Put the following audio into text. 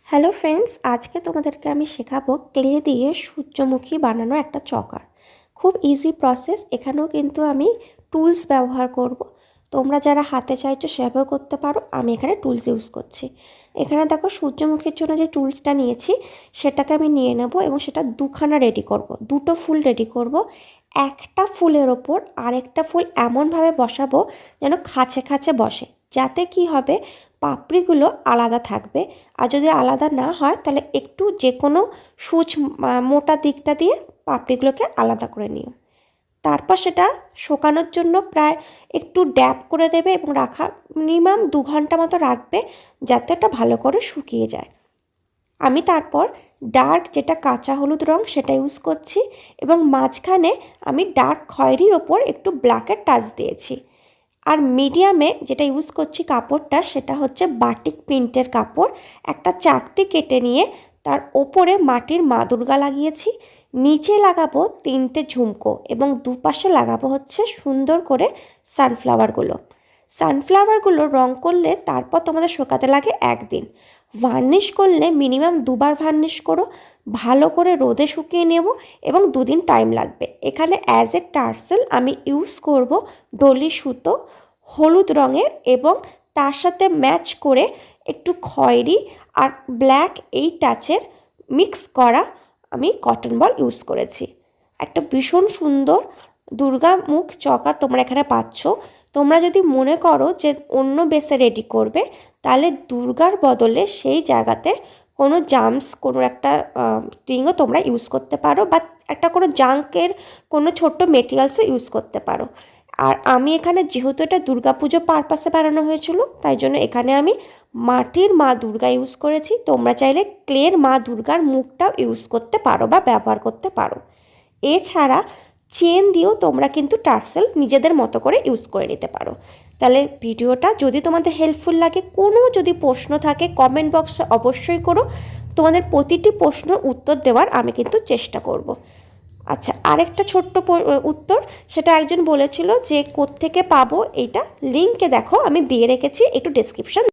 Hello friends, আজকে তোমাদেরকে আমি শেখাবো ক্লে দিয়ে সূর্যমুখী বানানো একটা চকার। খুব ইজি প্রসেস। এখানেও কিন্তু আমি টুলস ব্যবহার করব। তোমরা যারা হাতে চাইছো সেভাবেও করতে পারো, আমি এখানে টুলস ইউজ করছি। এখানে দেখো সূর্যমুখীর জন্য যে টুলসটা নিয়েছি সেটাকে আমি নিয়ে নেব এবং সেটা দুখানা রেডি করব, দুটো ফুল রেডি করব। একটা ফুলের ওপর আরেকটা ফুল এমনভাবে বসাবো যেন খাঁচে খাঁচে বসে, যাতে কি হবে পাপড়িগুলো আলাদা থাকবে। আর যদি আলাদা না হয় তাহলে একটু যে কোনো সূচ মোটা দিকটা দিয়ে পাপড়িগুলোকে আলাদা করে নিও। তারপর সেটা শুকানোর জন্য প্রায় একটু ড্যাপ করে দেবে এবং রাখা মিনিমাম 2 ঘন্টা মতো রাখবে, যাতে এটা ভালো করে শুকিয়ে যায়। আমি তারপর ডার্ক যেটা কাঁচা হলুদ রং সেটা ইউজ করছি এবং মাঝখানে আমি ডার্ক খয়েরির ওপর একটু ব্ল্যাকের টাচ দিয়েছি। আর মিডিয়ামে যেটা ইউজ করছি কাপড়টা সেটা হচ্ছে বাটিক প্রিন্টের কাপড়। একটা চাকতি কেটে নিয়ে তার ওপরে মাটির মা দুর্গা লাগিয়েছি, নিচে লাগাবো 3টে ঝুমকো এবং দুপাশে লাগাবো হচ্ছে সুন্দর করে সানফ্লাওয়ারগুলো রং করলে তারপর তোমাদের শুকাতে লাগে একদিন। ভার্নিশ করলে মিনিমাম 2বার ভার্নিশ করো, ভালো করে রোদে শুকিয়ে নেব এবং 2 দিন টাইম লাগবে। এখানে অ্যাজ এ টার্সেল আমি ইউজ করব ডলি সুতো হলুদ রঙের এবং তার সাথে ম্যাচ করে একটু খয়েরি আর ব্ল্যাক এই টাচের মিক্স করা আমি কটন বল ইউজ করেছি। একটা ভীষণ সুন্দর দুর্গা মুখ চকা তোমরা এখানে পাচ্ছ। তোমরা যদি মনে করো যে অন্য বেসে রেডি করবে, তাহলে দুর্গার বদলে সেই জায়গাতে কোনো জামস কোনো একটা রিংও তোমরা ইউজ করতে পারো, বা একটা কোনো জাঙ্কের কোনো ছোট্ট মেটেরিয়ালসও ইউজ করতে পারো। আর আমি এখানে যেহেতু এটা দুর্গাপুজো পারপাসে বানানো হয়েছিল, তাই জন্য এখানে আমি মাটির মা দুর্গা ইউজ করেছি। তোমরা চাইলে ক্লের মা দুর্গার মুখটাও ইউজ করতে পারো বা ব্যবহার করতে পারো। এছাড়া চেন দিয়েও তোমরা কিন্তু টার্সেল নিজেদের মতো করে ইউজ করে নিতে পারো। তাহলে ভিডিওটা যদি তোমাদের হেল্পফুল লাগে, কোনো যদি প্রশ্ন থাকে কমেন্ট বক্সে অবশ্যই করো। তোমাদের প্রতিটি প্রশ্ন উত্তর দেওয়ার আমি কিন্তু চেষ্টা করব। আচ্ছা, আরেকটা ছোট্ট উত্তর, সেটা একজন বলেছিল যে কোত্থেকে পাবো এইটা, লিঙ্কে দেখো আমি দিয়ে রেখেছি, একটু ডেসক্রিপশন